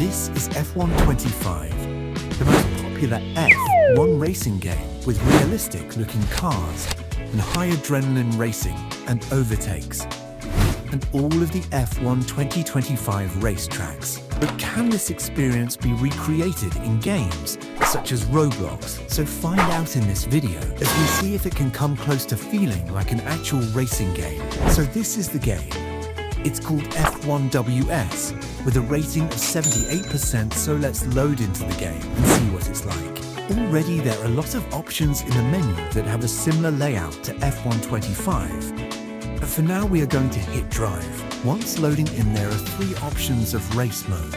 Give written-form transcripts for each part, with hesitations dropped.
This is F1 25, the most popular F1 racing game with realistic-looking cars and high adrenaline racing and overtakes, and all of the F1 2025 racetracks. But can this experience be recreated in games such as Roblox? So find out in this video as we see if it can come close to feeling like an actual racing game. So this is the game. It's called F1WS with a rating of 78%, so let's load into the game and see what it's like. Already there are a lot of options in the menu that have a similar layout to F1 25. But for now we are going to hit drive. Once loading in, there are 3 options of race mode,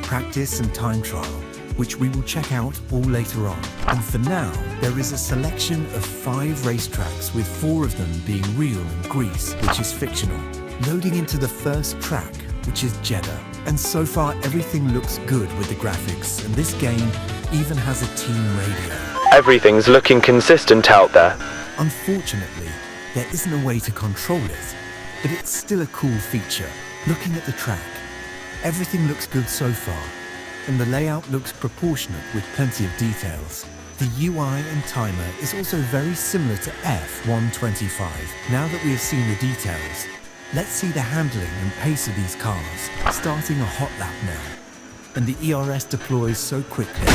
practice and time trial, which we will check out all later on. And for now, there is a selection of 5 racetracks with 4 of them being real in Greece, which is fictional. Loading into the first track, which is Jeddah. And so far everything looks good with the graphics, and this game even has a team radio. Everything's looking consistent out there. Unfortunately, there isn't a way to control it, but it's still a cool feature. Looking at the track, everything looks good so far, and the layout looks proportionate with plenty of details. The UI and timer is also very similar to F1 25. Now that we have seen the details, let's see the handling and pace of these cars. Starting a hot lap now, and the ERS deploys so quickly.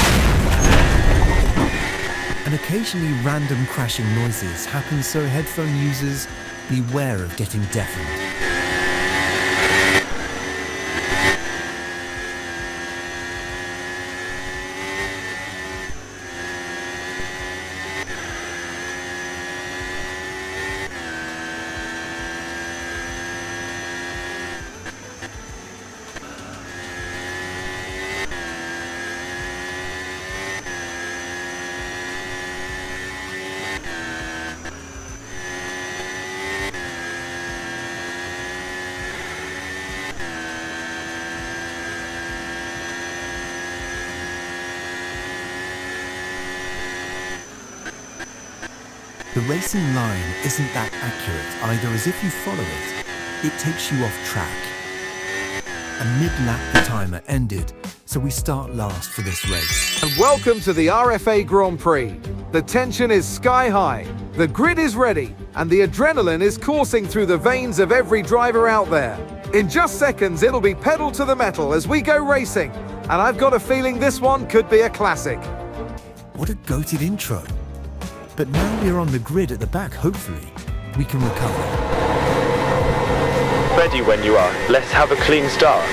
And occasionally random crashing noises happen, so headphone users beware of getting deafened. The racing line isn't that accurate either, as if you follow it, it takes you off track. And mid-lap the timer ended, so we start last for this race. And welcome to the RFA Grand Prix. The tension is sky high, the grid is ready, and the adrenaline is coursing through the veins of every driver out there. In just seconds, it'll be pedal to the metal as we go racing, and I've got a feeling this one could be a classic. What a goated intro. But now we're on the grid at the back, hopefully we can recover. Ready when you are. Let's have a clean start.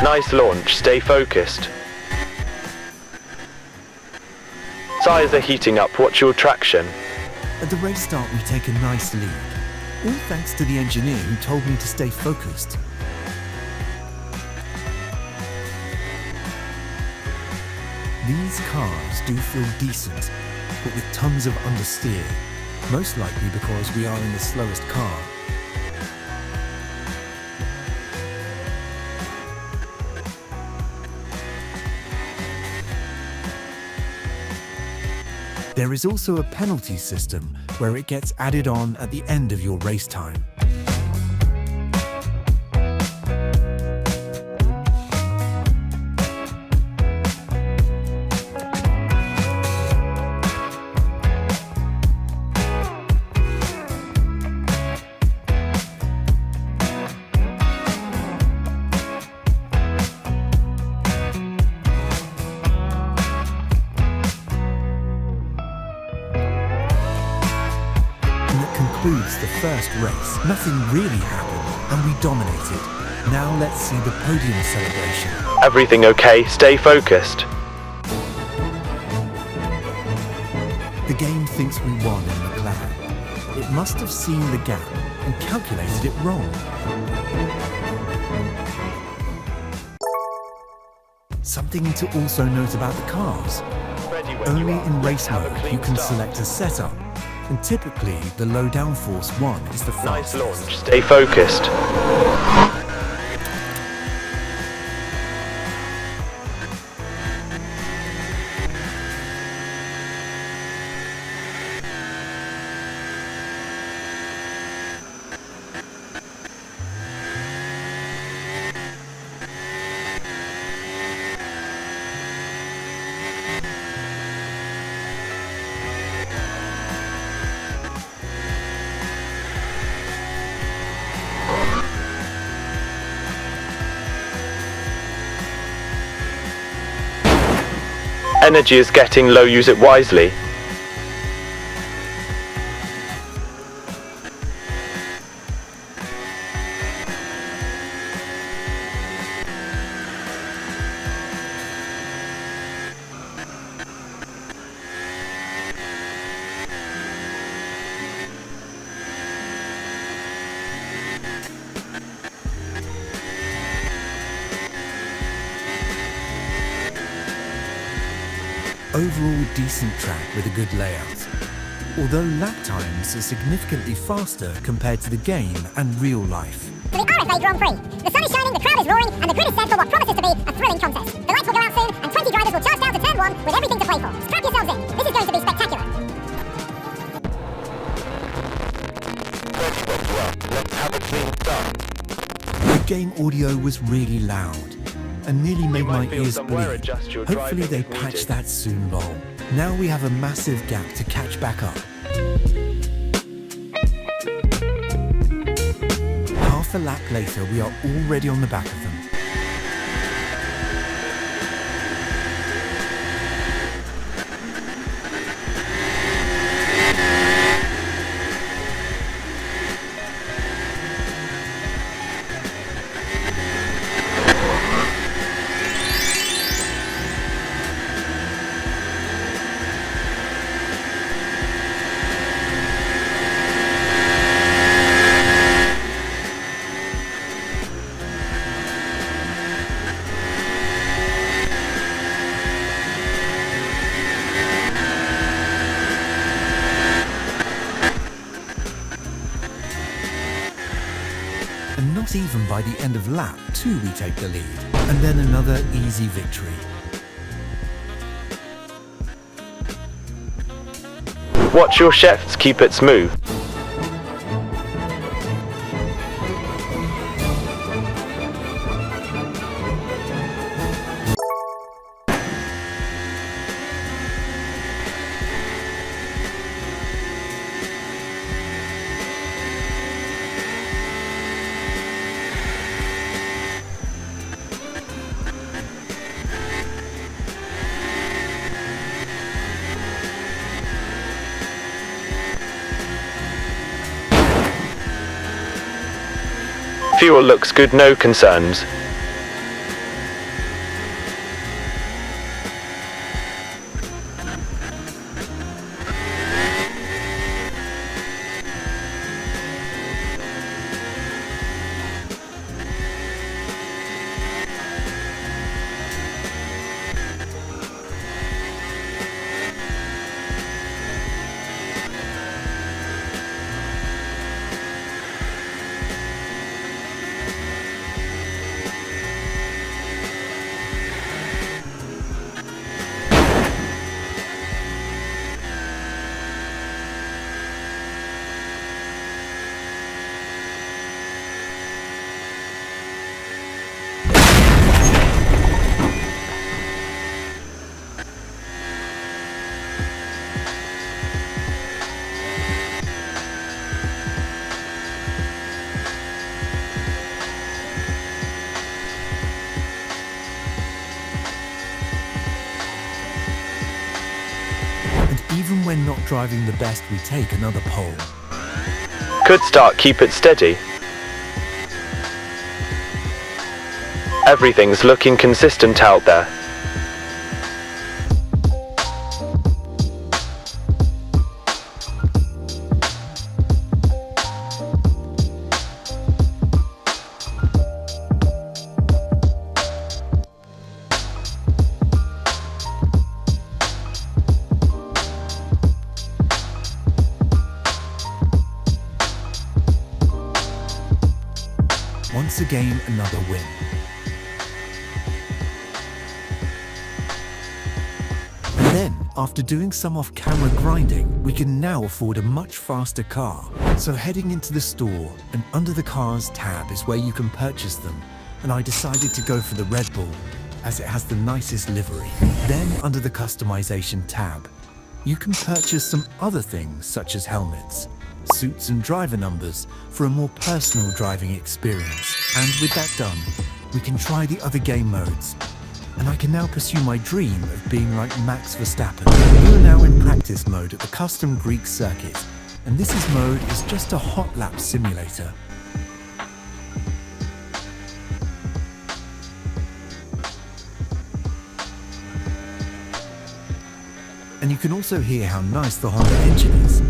Nice launch, stay focused. Tyres are heating up, watch your traction. At the race start we take a nice lead, all thanks to the engineer who told me to stay focused. These cars do feel decent, but with tons of understeer, most likely because we are in the slowest car. There is also a penalty system where it gets added on at the end of your race time. Concludes the first race. Nothing really happened, and we dominated. Now let's see the podium celebration. Everything okay? Stay focused. The game thinks we won in McLaren. It must have seen the gap and calculated it wrong. Something to also note about the cars. Only in race mode you can select a setup, and typically the low downforce one is the fastest. Nice launch, stay focused. Energy is getting low, use it wisely. Overall decent track with a good layout. Although lap times are significantly faster compared to the game and real life. To the RFA Grand Prix. The sun is shining, the crowd is roaring, and the grid is set for what promises to be a thrilling contest. The lights will go out soon, and 20 drivers will charge down to turn 1 with everything to play for. Strap yourselves in. This is going to be spectacular. Let's have a clean start. The game audio was really loud and nearly made my might feel ears somewhere, bleed. adjust your Hopefully they driving if patch needed. that soon, lol. Now we have a massive gap to catch back up. Half a lap later, we are already on the back of them. And not even by the end of lap 2 we take the lead. And then another easy victory. Watch your shifts, keep it smooth. Fuel looks good, no concerns. Even when not driving the best, we take another pole. Good start, keep it steady. Everything's looking consistent out there. Once again, another win. And then, after doing some off-camera grinding, we can now afford a much faster car. So heading into the store, and under the Cars tab is where you can purchase them. And I decided to go for the Red Bull, as it has the nicest livery. Then, under the Customization tab, you can purchase some other things such as helmets, suits and driver numbers for a more personal driving experience. And with that done, we can try the other game modes. and I can now pursue my dream of being like Max Verstappen. We are now in practice mode at the custom Greek circuit, and this mode is just a hot lap simulator. And you can also hear how nice the Honda engine is.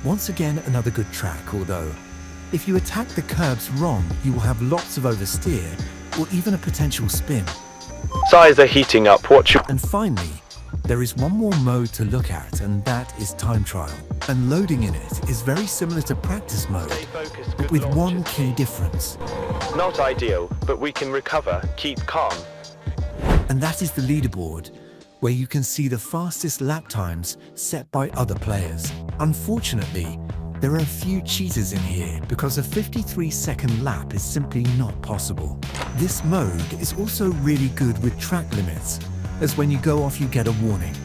Once again, another good track, although if you attack the curbs wrong, you will have lots of oversteer or even a potential spin. Tyres are heating up. Watch your... And finally, there is one more mode to look at, and that is time trial. And loading in it is very similar to practice mode, Stay focused, but good with launch. one key difference. Not ideal, but we can recover. Keep calm. And that is the leaderboard, where you can see the fastest lap times set by other players. Unfortunately, there are a few cheaters in here because a 53-second lap is simply not possible. This mode is also really good with track limits, as when you go off you get a warning.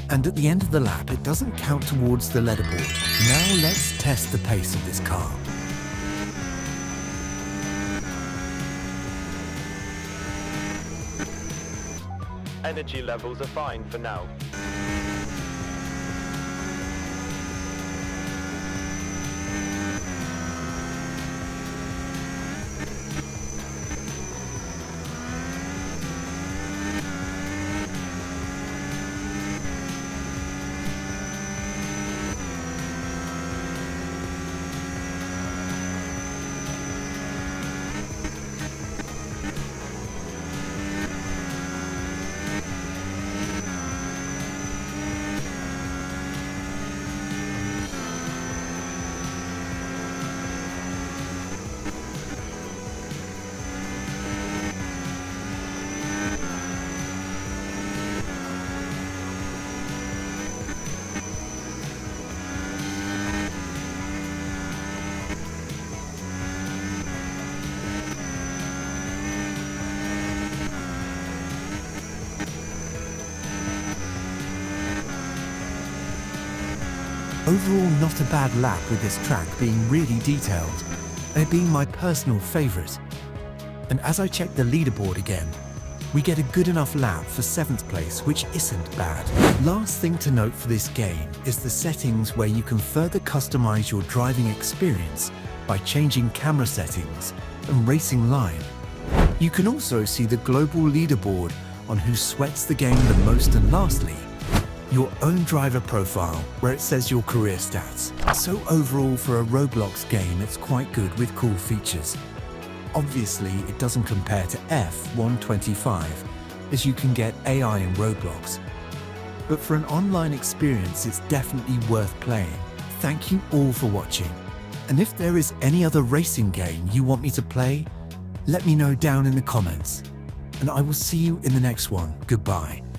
And at the end of the lap, it doesn't count towards the leaderboard. Now let's test the pace of this car. Energy levels are fine for now. Overall, not a bad lap with this track being really detailed, and it being my personal favourite. And as I check the leaderboard again, we get a good enough lap for 7th place, which isn't bad. Last thing to note for this game is the settings where you can further customize your driving experience by changing camera settings and racing live. You can also see the global leaderboard on who sweats the game the most, and lastly, your own driver profile where it says your career stats. So overall, for a Roblox game, it's quite good with cool features. Obviously, it doesn't compare to F125, as you can get AI in Roblox. But for an online experience, it's definitely worth playing. Thank you all for watching. And if there is any other racing game you want me to play, let me know down in the comments. And I will see you in the next one. Goodbye.